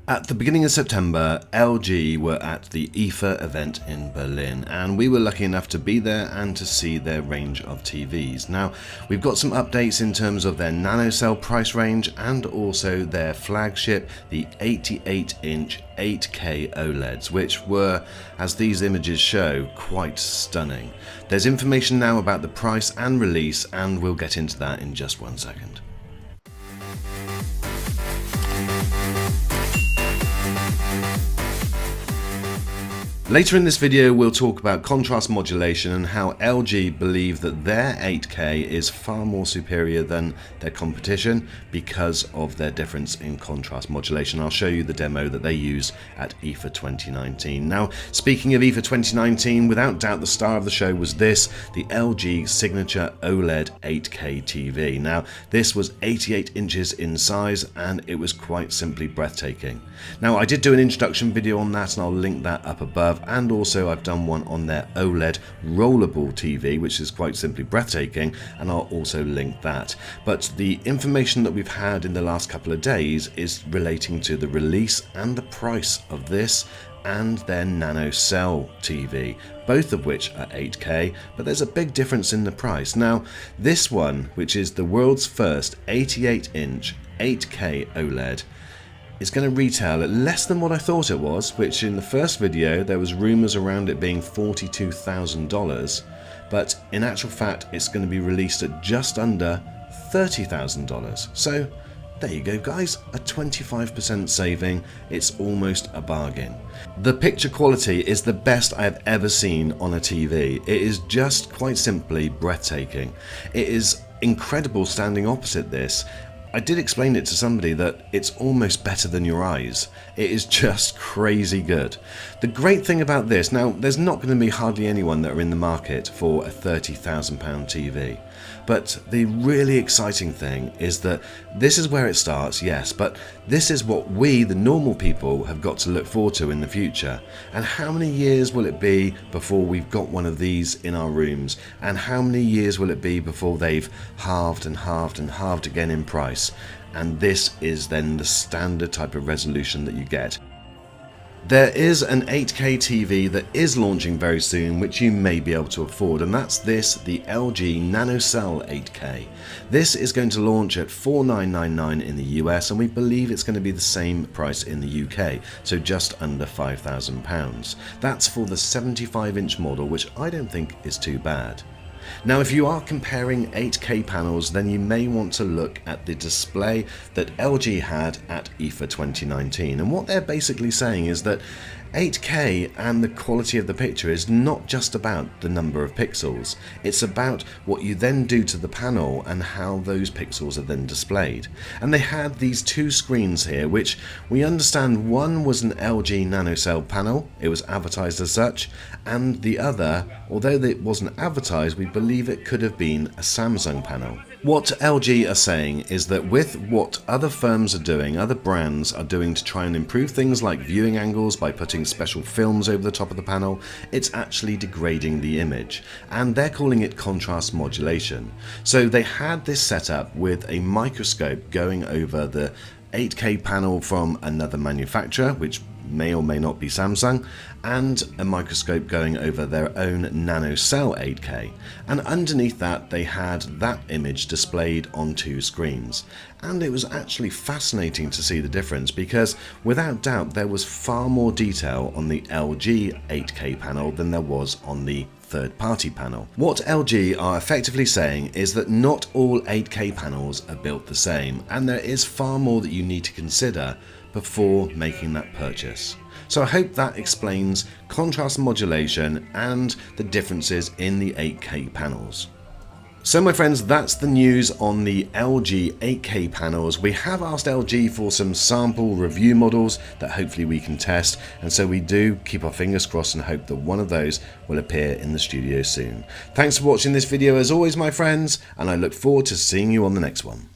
At the beginning of September, LG were at the IFA event in Berlin, and we were lucky enough to be there and to see their range of TVs. Now, we've got some updates in terms of their NanoCell price range and also their flagship, the 88-inch 8K OLEDs, which were, as these images show, quite stunning. There's information now about the price and release, and we'll get into that in just 1 second. Later in this video we'll talk about contrast modulation and how LG believe that their 8K is far more superior than their competition because of their difference in contrast modulation. I'll show you the demo that they use at IFA 2019. Now, speaking of IFA 2019, without doubt the star of the show was this, the LG signature OLED 8K TV. Now, this was 88 inches in size and it was quite simply breathtaking. Now, I did do an introduction video on that and I'll link that up above. And also I've done one on their OLED rollable TV, which is quite simply breathtaking, and I'll also link that. But the information that we've had in the last couple of days is relating to the release and the price of this and their NanoCell TV, both of which are 8K, but there's a big difference in the price. Now, this one, which is the world's first 88-inch 8K OLED, it's going to retail at less than what I thought it was, which in the first video there was rumours around it being $42,000, but in actual fact it's going to be released at just under $30,000. So there you go guys, a 25% saving, it's almost a bargain. The picture quality is the best I have ever seen on a TV. It is just quite simply breathtaking. It is incredible standing opposite this. I did explain it to somebody that it's almost better than your eyes. It is just crazy good. The great thing about this, now there's not going to be hardly anyone that are in the market for a £30,000 TV. But the really exciting thing is that this is where it starts, yes, but this is what we, the normal people, have got to look forward to in the future. And how many years will it be before we've got one of these in our rooms? And how many years will it be before they've halved and halved and halved again in price? And this is then the standard type of resolution that you get. There is an 8K TV that is launching very soon, which you may be able to afford, and that's this, the LG NanoCell 8K. This is going to launch at $4,999 in the US, and we believe it's going to be the same price in the UK, so just under £5,000. That's for the 75-inch model, which I don't think is too bad. Now, if you are comparing 8K panels, then you may want to look at the display that LG had at IFA 2019. And what they're basically saying is that 8K and the quality of the picture is not just about the number of pixels. It's about what you then do to the panel and how those pixels are then displayed. And they had these two screens here, which we understand one was an LG NanoCell panel, it was advertised as such, and the other, although it wasn't advertised, we believe it could have been a Samsung panel. What LG are saying is that with what other firms are doing, other brands are doing to try and improve things like viewing angles by putting special films over the top of the panel, it's actually degrading the image, and they're calling it contrast modulation. So they had this set up with a microscope going over the 8K panel from another manufacturer, which may or may not be Samsung, and a microscope going over their own NanoCell 8K, and underneath that they had that image displayed on two screens. And it was actually fascinating to see the difference, because without doubt there was far more detail on the LG 8K panel than there was on the third-party panel. What LG are effectively saying is that not all 8K panels are built the same, and there is far more that you need to consider before making that purchase. So I hope that explains contrast modulation and the differences in the 8K panels. So my friends, that's the news on the LG 8K panels. We have asked LG for some sample review models that hopefully we can test, and so we do keep our fingers crossed and hope that one of those will appear in the studio soon. Thanks for watching this video as always, my friends, and I look forward to seeing you on the next one.